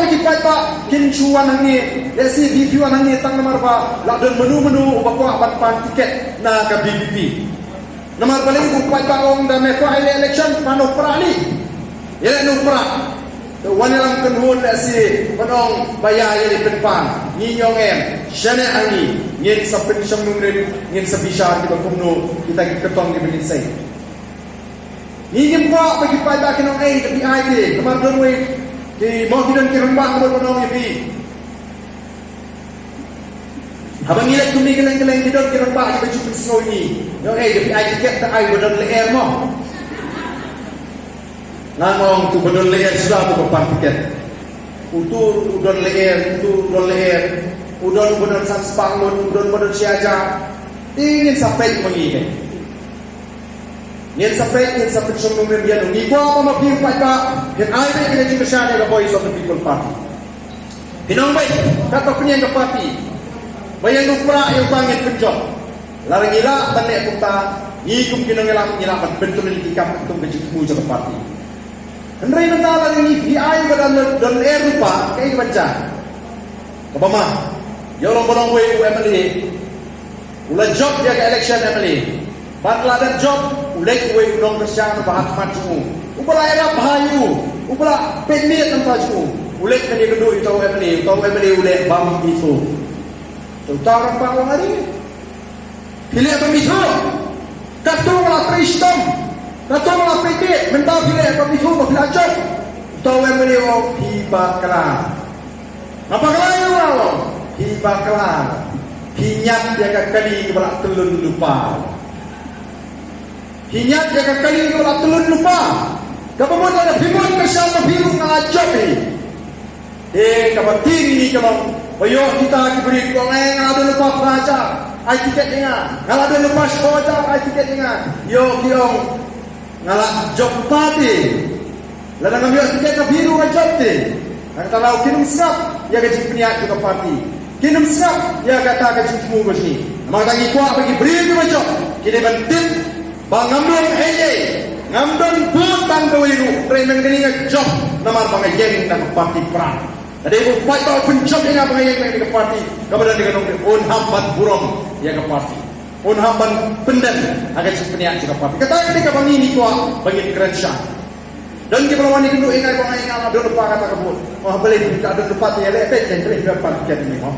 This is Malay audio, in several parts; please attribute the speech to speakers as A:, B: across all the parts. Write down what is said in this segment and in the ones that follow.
A: bagi pa kin chuan ang ni desi BBQ ang ni tang namar ba la don menu bakwa pan tiket na ka BBP namar paling ku pa ong da me ko election pano prali ele no pra to wanelam kan hon desi panong bayar ni penpan ni nyong em shane ani ngin sa pensyong numrin ngin sa bisar di bagumno kita ketong di benisay ni pa bagi pa kinong ai tapi ai ni namar don we ki mau tidak kirembang berkonon ini. Habang ilat kumi keleng tidak kirembang kita cukup snow ini. Yang tapi ai tiket tak ai bedon leer mo. Ngomong tu bedon leer sudah tu papan tiket. Udon leer, udon sanspangun, udon siaja. Ingin sampai mengingat. Ngin sampai siyang numero yan. Hindi po ako mag-iupay pa. Yan ay may kinajimasiya ng Voice of the People Party. Hinambay, katok niya ng party. Bayan upra yung pangit penjok. Larang ila, balik punta. Ikum kinangilang nila magbentuk ng ikap itong kajikmu sa party. Henry na talang ini, di ay ba dan Eropa, kayo baca. Kabama, yung long way UMLA. Ulan job dia ke election MLA. Batla dan job ulek we udong kesyang bahas macu ubala era bahayu ubala penit nang taju ulek kani gedu itu MLA ulek bam itu utara pa wang ari pilih apa itu katong la kristom katong la penit mentau pilih apa itu bila job tau MLA o hibakra apa kelayu lo hibakra hinyat dia kali balak telun lupa Hinyat dia kali itu lah telun lupa. Kapamon ada bimon kasama biru ngajab ni. Kapatin ini kalau bayo kita diberi kong ada lupa peraja. Ai tiket dengar. Ngala ada lupa sekolah ai tiket dengar. Yo kiong ngala job party. Lalu ngambil tiket biru ngajab ni. Ang talau kinum serap ya gaji peniak juga party. Kinum serap ya kata gaji semua ni. Mak tangi kuat bagi beri tu macam. Kini bentin bang ngamdong ngamdong buat bang kawiru training kini job namar bang yang nak parti perang jadi ibu pai tahu penjob yang bang yang nak parti kepada dengan on hamban burung yang ke parti on hamban pendan agar sepenuhnya juga parti kata ini bang ini tua bagi kerja dan kita lawan ini dulu ingat bang yang ada lupa kata kebun oh boleh kita ada lupa tu ya lepet dan boleh berapa kita ini oh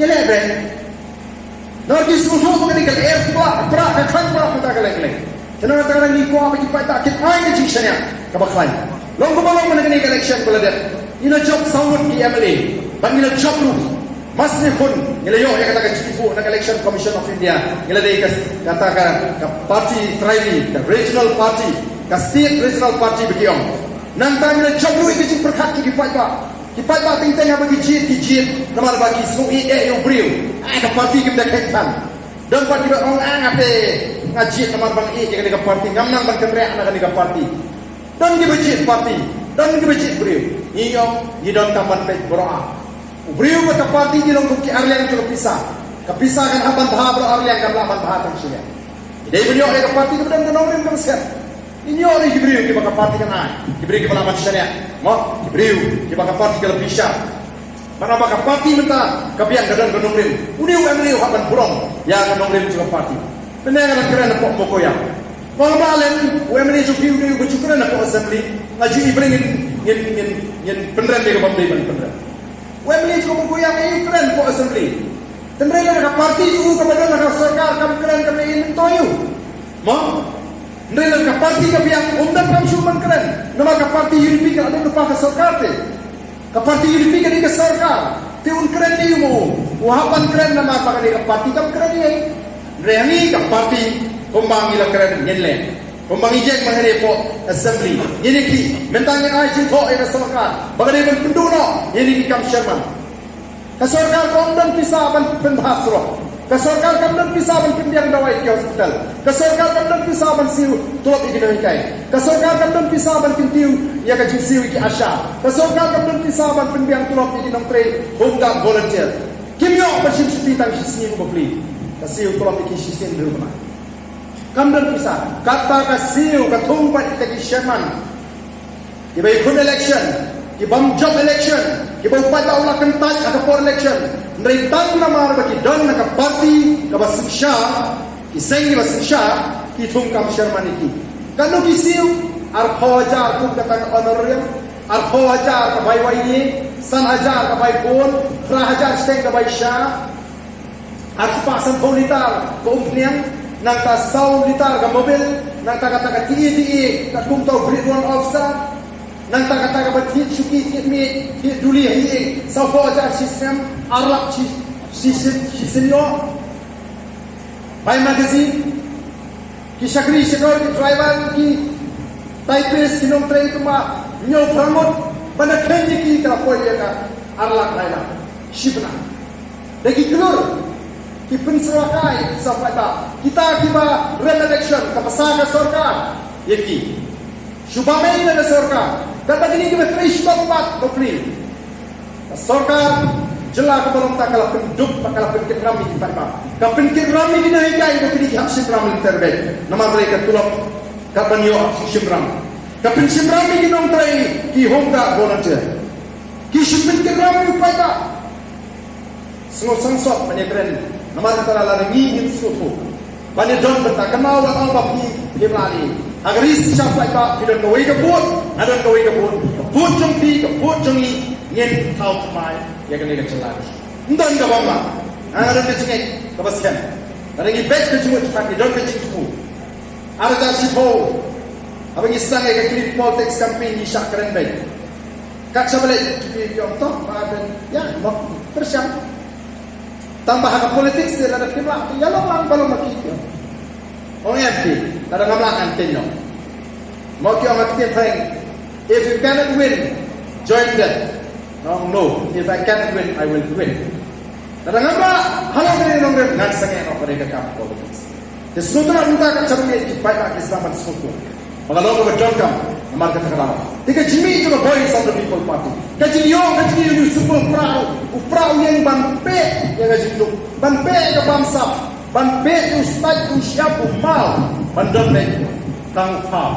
A: ya lepet Nargi susu mengenai keler berak kita keleng. Jangan katakan ni kau apa kita tak kita ai ni cisanya kebakaran. Long kebalong mengenai election belajar. Ina job sawut di MLA. Bang ina job lu. Mas ni pun ila yo yang katakan cipu nak election commission of India. Ila dia katakan ke parti Tribal, ke regional party, ke state regional party begiong. Nantang ina job lu itu perkat di Pak. Kipat ba tingtang apa gijit namar bagi sui yung briu ai ka parti kita kaitan dan parti ba ong ape ngajit namar bang jangan ka parti ngamnang bang kendre anak ka parti dan gibejit parti dan gibejit briu iyo gidon kapan pe broa briu ka parti di long ki arlian ko pisah kan haban bahab arlian kan laban bahatan siya dai beliau ka parti kemudian kenong kan set ini orang Jibril kita parti kan Jibril kita lawan syariat mau Jibril kita parti kalau bisa mana bakal parti minta kebiang dan kenongrim udah UMLA haban burung ya kenongrim juga parti benar keren pok mokoya kalau balen UMLA juga udah bercukuran pok assembly ngaju ibring yin beneran dia ke beneran UMLA juga mokoya ini keren pok assembly beneran nak parti juga kemudian nak serkar keren kami ini toyu mau Nila ka parti ka biang undang kam syuman keren. Nama ka parti UDP ka ada lupa ka sarkar te. Ka parti UDP ka di ka sarkar. Te un keren ni mo. Wahapan keren nama pa ka di ka parti kam keren ni. Rehani ka parti kumbang ila keren nyenle. Kumbang ijek mahari po assembly. Yini ki mentang yang ai jitho ila sarkar. Bagay ban penduno yini ki kam sherman. Ka sarkar ko undang pisa ban penbahasro. Kesorkar kamdan pisaban pindiang dawai ke hospital. Kesorkar kamdan pisaban siu tulak iki dawai. Kesorkar kamdan pisaban pintiu ya ka siu iki asya. Kesorkar kamdan pisaban pindiang tulak iki nang tre home volunteer. Kimyo bersim siti tang sisi ko beli. Kasiu tulak iki sisi di rumah. Kamdan pisah kata kasiu ka tumpat iki sherman. Ibai kun election kibam job election, kibam upat ba ulah kentaj atau for election. Nritang nama bagi don nak parti kabasinsya, kiseng kabasinsya, kitung kam Shermaniki. Kanu kisiu arphajar kum kata honorarium, arphajar kabai wai, san hajar kabai pun, prahajar steng kabai syah. Arpasan politar keumpian nang ta sau litar ka mobil nang ta kata ti ka kum tau beri ruang officer nang ta kata ka ti suki ti mi ti duli hi sau ko aja sistem arlap sistem yo by magazine ki sakri security driver ki typist ki nom train kuma nyo promote bana khenji ki ka poya ka arlap laila shibna deki kelur ki penserakai sampai tak kita kiba re-election kapasaka sorka yeki shubamai na sorka kata gini kiba trish bat kopli sorka jela ka balong ta kala penduk pakala penkit rami di parma ka penkit rami di nahi kai ko kini hak simram terbe nama mereka tulok ka banyo simram ka pensim rami di nong trai ki hongga volunteer ki penkit rami upai ta semua sangsot menyekren nama antara lagi ingin suhu. Banyak don bertakmal atau bagi himlani. Agar isi sampai tak tidak kawai kebut, ada kawai kebut, kebut jengpi, kebut jengi, ingin tahu temai, ya kena kecelah. Entah ni kawan lah. Ada kecingit, kebasian. Ada yang bet kecingit, tapi don kecing tu. Ada tak sipo. Abang isang yang kekiri politics campaign ni syak keren baik. Kak sebalik kiri contoh, ya, tersiap. Tambah hak politik sila ada kiblah, ya lang balong makikyo. Ong MP, ada ngamlakan tenyo. Mau kyo makikyo thing. If you cannot win, join them. No. If I cannot win, I will win. Ada ngamla, halang din nong rem ngan sange no mereka kam politics. Kesutra unta ka charme di baik Islaman suku. Mengalong berjongkam, namar kata kalama. Tiga Jimmy juga boys of the people party. Kaji yo super prau yang banpe yang kaji tu. Banpe ke bangsa, banpe ustad usia bumal, bandon dek kang kau,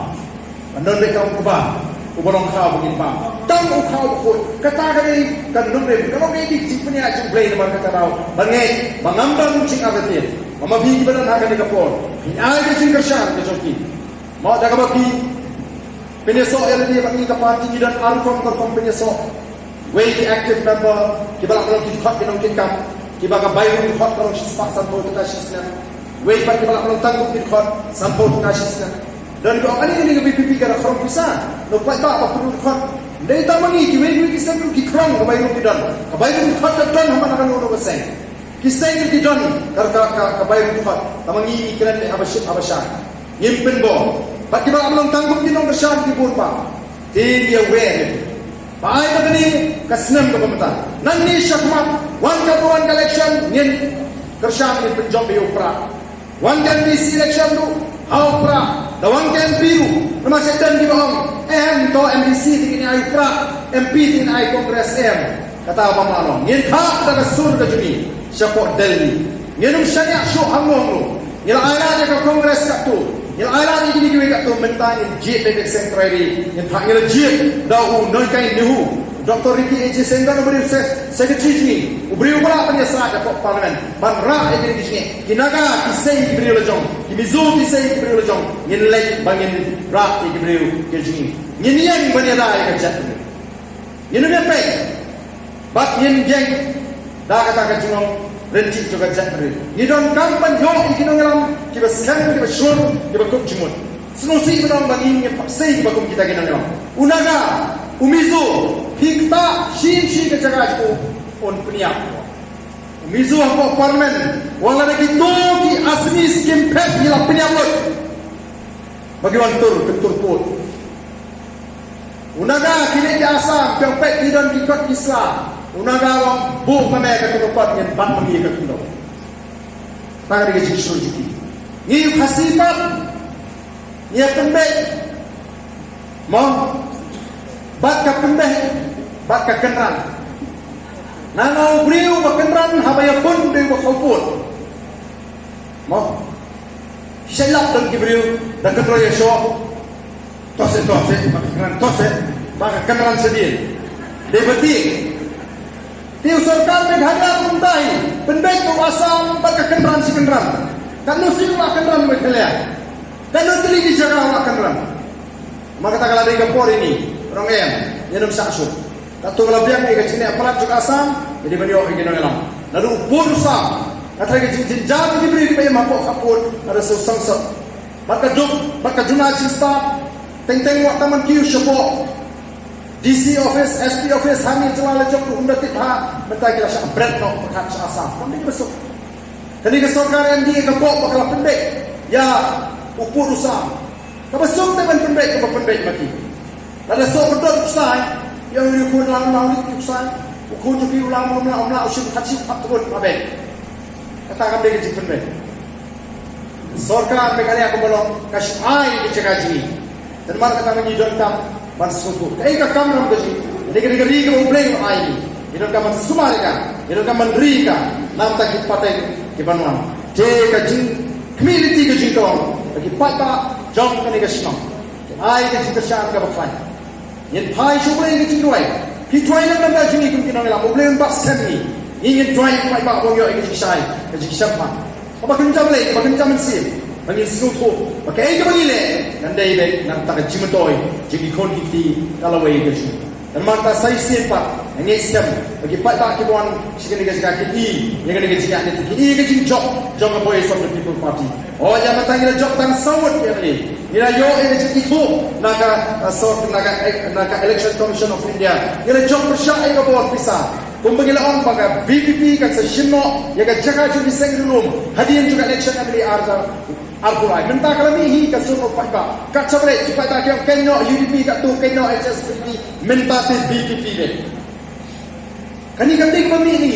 A: bandon dek kau kubah, uborong kau begini bang. Tang kau kau kata kali kan nomor kalau ni di punya jumlah namar kata kau. Bangai, bangambang cing avatir. Mama bigi badan hakan dekapor. Ini ada cing kerjaan kejoki. Mau dah bagi penyesok yang dia bagi ke parti dan arkom terkom penyesok. Way active member, kibalak kalau kita kinong kinkam, kibaga bayung hot kalau sispak sampo kita sisna. Way pak kibalak kalau tanggup kita sampo kita sisna. Dan kalau ani ini lebih pipi kerana kerong pisah, lupa tak apa perlu hot. Dari tamangi kiway kisah tu kikrong kebayung kita. Kebayung hot dan hamana kan orang besar. Kisah kita kerana kebayung hot. Tamangi kerana habasyak. Nyimpen bo. Bagi malam belum tanggup kita bersama di Burma. Dia aware. Baik begini kesenam ke pemerintah. Nanti syakmat one election nyen kersam ni penjob biopra. One DC election tu haupra. Dawang biru. Nama sedan di bawah. To MDC di ayu pra. MP di ayu Kongres Kata apa malam. Nyen tak ada sur ke juni. Syakot Delhi. Nyenum syariah syuk hamong lu. Nyen ayah ke Kongres kat tu. Yang ayah ini kita kat tu mentang jit dekat sentrali. Yang tak ngira jit dah non kain nihu. Dr. Ricky AJ Senggan beri secretary ni. Beri pula penyesat dekat parlimen. Man ra ini di sini. Kinaga kisah beri lejong. Kimizu kisah beri lejong. Yang lain bangin ra ini beri ke sini. Yang banyak dah yang kerja tu. Yang ni apa? Bak yang geng dah kata kacung. Rencik juga jatuh. Ni dong kampan yo ikinong ngalam kiba skan kiba shur kiba kuk jumut. Senusi bedong bagi ni paksai kiba kum kita kinong ngalam. Unaga umizu hikta shin ke jaga itu on peniap. Umizu apa parlimen wala lagi tu ki asli skim pet ni la peniap lot. Bagi wantur ketur put. Unaga kini di asam pet ni don kikot kisah. Unaga wang buh mamay ketupat yang ban mengi ketundo. Tangan dia jadi surjuki. Ni khasifat, ni pembek. Mau bat ka pembek, bat ka kenran. Nanau beriu kenran habaya pun beriu khawput. Mau selap dan beriu dan ketroya show. Tose, maka kenran tose, maka kenran sedih. Debati. Diusulkan menghadap muntai. Pendek kewasam berkekenderan si kenderan. Kan nusin lah kenderan berkelian. Dan nanti dijaga Allah kenderan. Maka tak kalah dari gempor ini. Orang yang bisa asuk. Tak tahu kalau biang ikan sini apalah juga asam. Jadi beliau ingin ngelam. Lalu bursa. Kata lagi jenjang diberi di bayam hapok kapun. Ada sesuatu. Maka juna cinta. Teng-teng waktu taman kiu syapok. DC office, SP office, hamil celah lejok tu undat titha. Bentar kira syak bread no. Pekat syak asam. Kami besok. Jadi kesokan yang dia kebok bakalah pendek. Ya. Upur usah. Kabasok teman pendek pendek mati. Ada sok berdor usai. Yang ukun lang ni usai. Ukun juki ulang usyuk haji patron abek. Kata kami kecil pendek. Sorka pekali aku belum kasih air di cekaji. Dan mar kata kami jontam bersuku. Kayak kamera begitu. Jadi ke ubleng air. Itu kaman sumarika. Itu kaman rika. Nam tak kipaten kibanuan. Jika jing community ke jing kau. Bagi pata jom kan ikan senang. Ai ke jing kesyar ke bakai. Yang pai cuba yang jing duai. Hituai nak nampak jing ikut kita ngelam. Boleh nampak semi. Ingin duai pai bak bongyo ikan jing syai. Ikan jing syampan. Apa kencam leh. Apa kencam mensir. Bagi senutu. Pakai ikan bagi leh. Nandai leh. Nampak jing mentoi. Jing ikon kiti kalau ikan jing. Dan mata saya sempat. Ini siap. Bagi pai bak kibuan. Sikan ikan jing kiti. Yang ikan jing kiti. Kiti ikan jing job. Jom apa esok the people party. Oh jangan tanya job tang sawut yang ni. Ila yo ini itu naga election commission of India. Ila job bersyaik ke bawah pisah. Kumbangila on baga BPP kan seshino ya kan jaga jadi senglum. Hadian juga election amili arpulai. Mentah kalau mihi kan suruh pakba. Kat sabre cepat tak yang kenyo UDP kat tu kenyo HSBP mentah BPP ni. Kani kanting kami ni.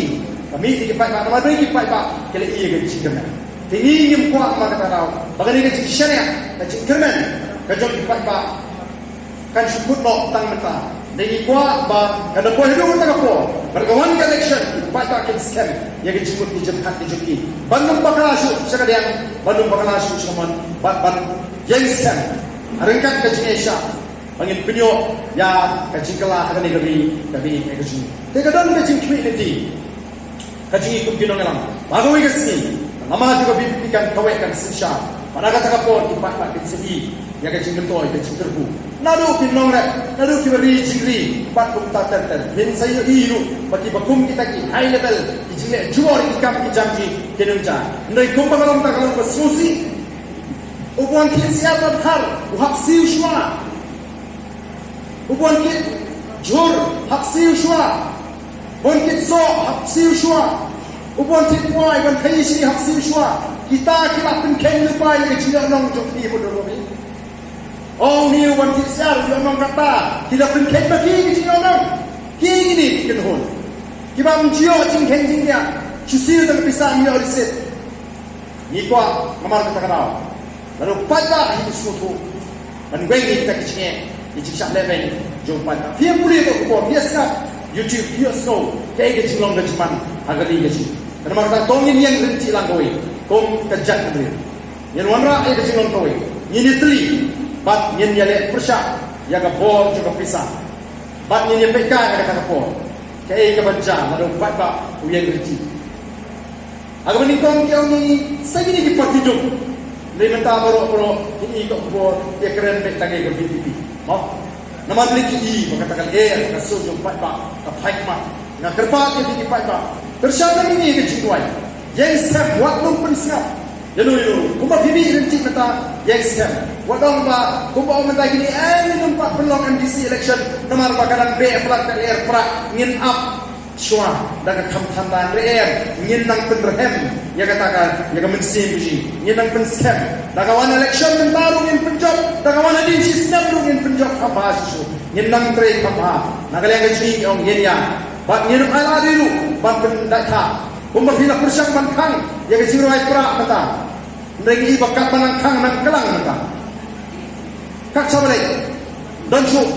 A: Kami di pakba nama bagi pakba kele iya ke cikam. Tinggi yang kuat maka tak tahu. Bagaimana kita syariat, kita kerman, kita jumpa pak, kan syukur no tang mentah. Tinggi kuat bah, kada kuat hidup kita kapor. Berkawan election, pak kita scam, yang kita jemput dijemput dijumpi. Bandung bakal asyuk, sekalian Bandung bakal asyuk sama ban yang scam. Arengkat ke Indonesia, bangin penyo ya kecingkelah akan negeri tapi kecing. Terkadang kecing community, kecing ikut ginong elang. Bagai kesini. Lama juga bimbingkan kawaikan sesya. Pada kata kapor kipat segi yang kecil gentoi kecil terbu. Nadu pinong rek, nadu kiberi jingri, bat kum tater. Min sayo iru bagi bakum kita ki high level ijile jual ikam kijamji kenunja. Ndai kum pangalam takalam bersusi. Ubuan kit siapa har, uhak siu shwa. Ubuan kit jur hak siu shwa. Ubuan kit so hak siu shwa. Ubuan tipwai ban kai si hak si shwa kita kila pun ken lupa yang kecil nong jok ni bodoh ni. Oh ni ubuan tipsiar yang nong kata kita pun ken bagi kecil nong kini ni ken hon kita mencio jing ken jing dia susir dan pisah ni oriset ni kuat kamar kita kenal lalu pada hidup suatu dan gue ni kita kecilnya di ciksak level jumpa dia boleh tu kubur dia sekat YouTube dia snow kayak kecil nong kecuman agak tinggi kecil. Karena mereka tongin yang rinci langkoi, kong kejat beri. Yang wanra ay kecil langkoi, ini teli, bat yang yale persyak, ya kapor juga pisah. Bat yang peka ada kata kapor, kayak kebaca, ada bat bat yang rinci. Agak meningkong kau ni, saya ni kipat hidup. Dari mentah baru ini kau kapor, dia keren mek tangai ke BPP. Oh, nama lagi berkatakan kasut bat bat, kapai mak. Nah kerbat yang dikipai pak. Tersyata ini kecil tuai. Yang scam, waktu pun scam. Lalu, kumpa bibi rencik mata yang scam. Waktu pak, kumpa orang mata gini, ini nampak pelong MDC election. Namar bakaran B, pelak air perak, ngin up, syua, dan kekamtangan air, ngin nang penderhem. Ya katakan, ya kemensim buji, ngin nang penscam. Dan kawan election mentaruh ngin penjob, dan kawan adin sistem ngin penjob apa susu. Ngin nang trade apa. Nah kalian kecil yang ngin ya. Bat nyirup ala dulu, bat pendata. Umat hina persyak mankang, yang kecil rai perak mata. Mereka bakat manangkang nang kelang mata. Kak sabalik, dan syuk.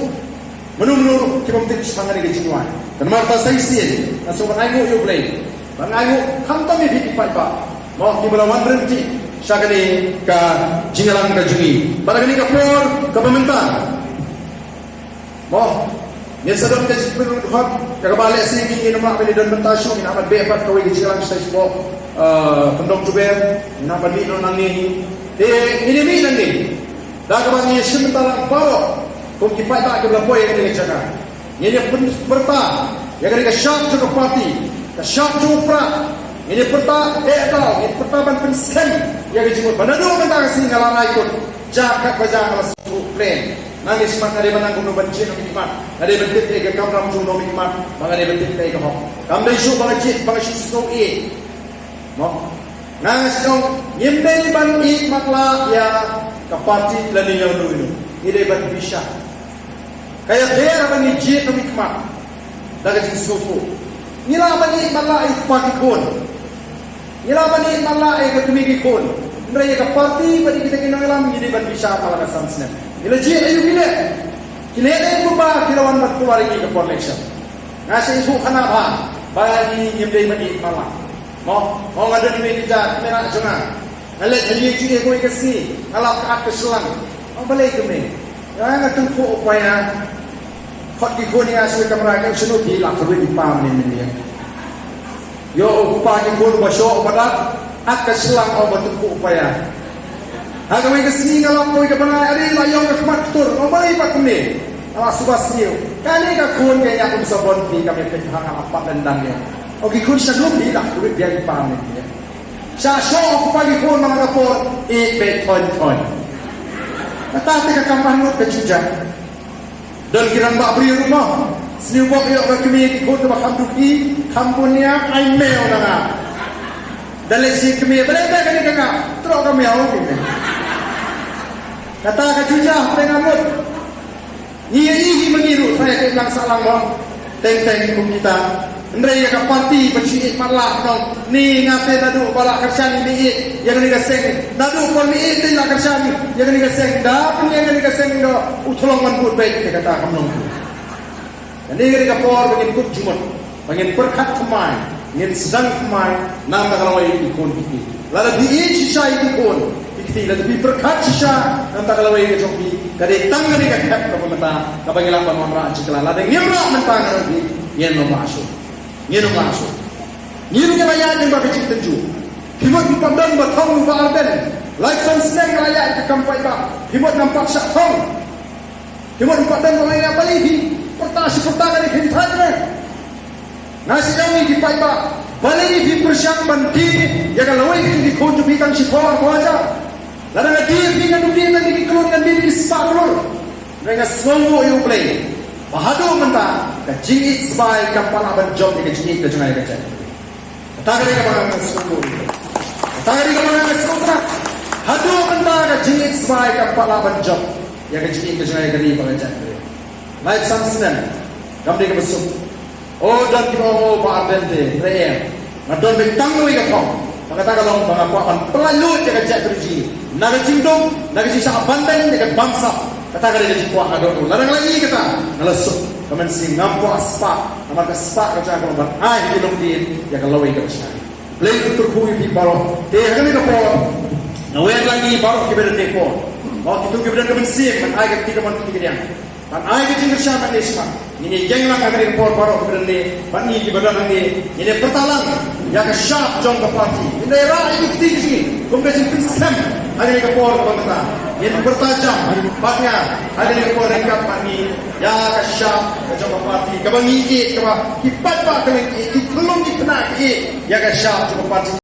A: Menurut kita mesti sangat kecil rai. Dan marta saisi, nasukan ayu you play. Bang ayu, hantam ni bikin pak. Mau dibelawan berhenti. Syakani ke jingalang ke jungi. Barang ini ke por, ke pemerintah. Mau Ni sadam ka sipun hot kagabalik sini ni nama beli dan mentasyu ni nama bepat kau ini jalan saya sebab pendok juber nama ni nona ni ini ni nanti dah kebangi sementara paro kau kipai tak ke belapoi yang ni cakap ni perta yang kena syak juga parti syak juga ini perta kau ini perta ban sekali yang dijemput pada dua mentang sini ngalah ikut jaga baca kalau sepuluh plan nanti semak ada mana guna benci nak nikmat ada benci ke kamram jumlah nikmat bang ada benci ke kau kamrai show bang cik bang show mau nang sedang nyembel ban nikmatlah ya kapati lani yang dulu ini ban bisa kayak dia ban cik nak nikmat dah jadi suku nila ban nikmatlah ikut pun nila ban nikmatlah ikut mikikun mereka kapati bagi kita kena alam jadi ban bisa malah kesan ila ji ayu gile kile ay buba kilawan mat kuwari ki ko election ngasih isu kana ba bagi nyemdei mati mala mo ngada ni kita mera jona ngale ji ji ko ikasi alap ka keselang o balai ke me ya ngatu ko upaya khot ki ko ni asu kamera ka sunu bi la ko di pam ni ni yo upa ki ko ba sho padat ak keselang o batu ko upaya Agak mereka sini kalau kau ikat benar ada layang kemat tur, orang ikat kuni, alas subas niu. Kali ikat kun kaya aku bisa bonti kami petang apa dendamnya. Oke kun sebelum ni dah kulit dia dipahami dia. Saya show aku pagi kun mana kapor, ton. Tetapi kekampanye kejujur. Dan kira mbak beri rumah, seni buat yang kami kun tu bahkan duki, kampunya email nana. Dalam si kami berapa kali kakak, terus kami awak ini. Kata kejujah pengamut Nyi mengiru saya ke bilang salang bang Teng-teng hukum kita Ndre ya ke parti Penciik malah nong Ni ngate nadu balak kersyani niik Yang ni keseng Nadu pun niik Tila kersyani Yang ni keseng Dapun yang ni keseng do Utolong manput baik Dia kata kamu nong Dan ni kapor Bangin kut jumut Bangin perkat kemai Bangin sedang kemai Nang tak kalawai ikon kiki Lalu diin sisa ikon Tidak lebih berkat sisa antara kalau ini joki dari tangan ini kakek ke pemerintah kebangilan pemerintah ciklah ada ngemrak mentang lagi nyenong masuk nyenong rakyat yang berkecil tenju himut pandang bertong berarden like senang rakyat ke kampai bah himut nampak syakong himut pandang rakyat balik pertasi pertangan di hintanya nasi kami di paiba balik di persiapan di ya kalau ini dikontribusikan si orang wajah Lalu dia dengan dunia nanti dikelurkan diri di separuh. Mereka semua yang play. Bahadur mentah. Kejingit sebaik kapal abad job di kejingit kejungai kejap. Katakan dia kemangan semua. Katakan dia kemangan semua. Hadur mentah kejingit sebaik kapal abad job. Yang kejingit kejungai kejap. Naik samsinan. Kami kebesuk. Oh dan kita mau Pak Ardente. Raya. Ngadon bintang lu ikat kau. Mengatakan kalau pengakuan pelalut jaga jat terji, naga cindung, naga sisa bantai jaga bangsa. Katakan dia jadi kuat agak tu. Larang lagi kata, ngelesuk, kemen sing ngampu aspak, nama kespak kerja kalau berai hidup dia, ya kalau ia kerja. Beli terkuih di bawah, dia kami kapor. Nawen lagi baru kita berdekor. Mau kita kita kemen sing, menaik kita dia. Dan ayat kecil siapa ni semua? Ini yang lang akan impor baru kemudian bani di badan ini. Ini pertalang yang sharp jom ke parti. Ini rakyat itu tinggi. Kemudian Islam ada di kapor pemerintah. Ini bertajam. Banyak ada di kapor ringkat bani yang sharp jom ke parti. Kebangi kipat pak keling belum dikenal yang sharp jom ke parti.